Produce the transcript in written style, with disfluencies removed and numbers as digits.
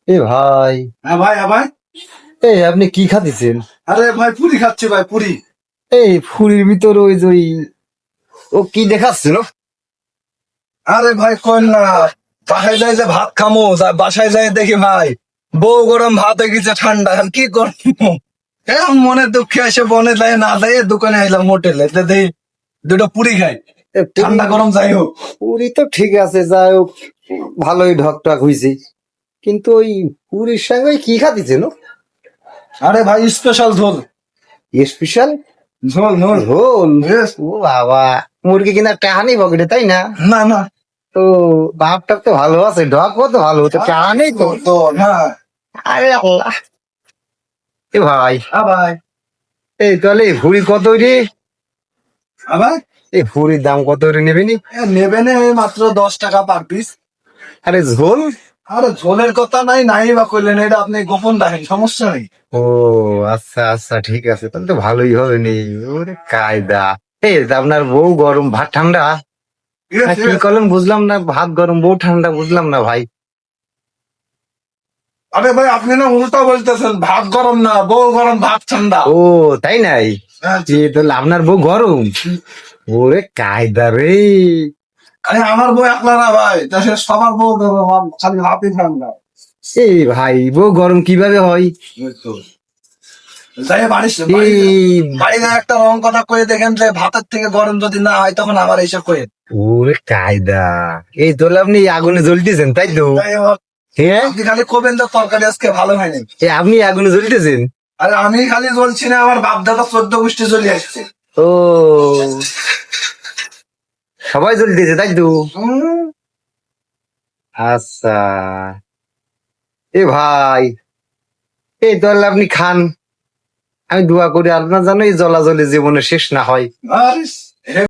এ ভাই, হ্যাঁ ভাই, হ্যাঁ ভাই। এই আপনি কি খাচ্ছেন? আরে ভাই, পুরি খাচ্ছি ভাই, পুরি। এই ফুরির ভিতর ওই যে ও কি দেখাচ্ছিল? আরে ভাই কোন না, বাসায় যাই যে ভাত খামো, বাসায় যাই দেখি ভাই বউ গরম ভাত হয়ে গেছে ঠান্ডা, এখন কি করবো? এখন মনে দুঃখে এসে বনে যাই না যাই দোকানে আইলাম হোটেলে, দেখি দুটো পুরি খাই, এ ঠান্ডা গরম যাই হোক। পুরি তো ঠিক আছে, যাই হোক ভালোই ঢকঢক হইছে, কিন্তু ওই পুরীর সঙ্গে ওই কি খাচ্ছেন? আরে ভাই স্পেশাল ঝোল, স্পেশাল ঝোল ঝোল। ঝোল? Yes. ও বাবা, মুরগি কিনা টাহানি পকেটে, তাই না? না না, তো ভাবটা তো ভালো আছে, ঢকও তো ভালো, তো টাহানি তো। তো না। আরে আল্লাহ, এ ভাই, হ্যাঁ ভাই, এই তাহলে এই ভুড়ি কত রে? হ্যাঁ ভাই। এই ভুড়ির দাম কত রে নেবেনি? নেবেন মাত্র 10 টাকা পার পিস। আরে ঝোল? আরে ঝোলের কথা নাই নাই বা কইলেন, এটা আপনি গোপন রাখেন, সমস্যা নেই। ও আচ্ছা আচ্ছা, ঠিক আছে, তাহলে তো ভালোই হবে নি। ওরে কায়দা। এই তা আপনার বউ গরম ভাত ঠান্ডা? Yes, কি yes. করলেন বুঝলাম না, ভাত গরম বউ ঠান্ডা বুঝলাম না ভাই। আরে ভাই আপনি না উল্টা বলতেছেন, ভাত গরম না বউ গরম, ভাত ঠান্ডা। ও তাই নাই? হ্যাঁ, যে তাহলে আপনার বউ গরম? ওরে কায়দা রে। আরে আমার বউ একলা না ভাই, দেশের সবার বউ গরম, খালি ভাতই ঠান্ডা। এই ভাই, বউ গরম কিভাবে হয়? যাই বাড়িতে একটা রং কথা কয়ে দেখেন যে ভাতের থেকে গরম যদি না হয় তখন আবার এইসব কয়ে। ওরে কায়দা। এই তাহলে আপনি আগুনে জ্বলতেছেন, তাই তো? যাই হোক, হ্যাঁ, আপনি খালি কবেন যে তরকারি আজকে ভালো হয়নি। আপনি আগুনে জ্বলতেছেন? আরে আমি খালি জ্বলছি না, আমার বাপ দাদা 14 গোষ্ঠী চলে আসছে। ও, সবাই জ্বলতেছে, তাই তো? আচ্ছা, এ ভাই, এই তাহলে আপনি খান, আমি দোয়া করি আপনার জানো এই জলাজলি জীবনে শেষ না হয়। আরে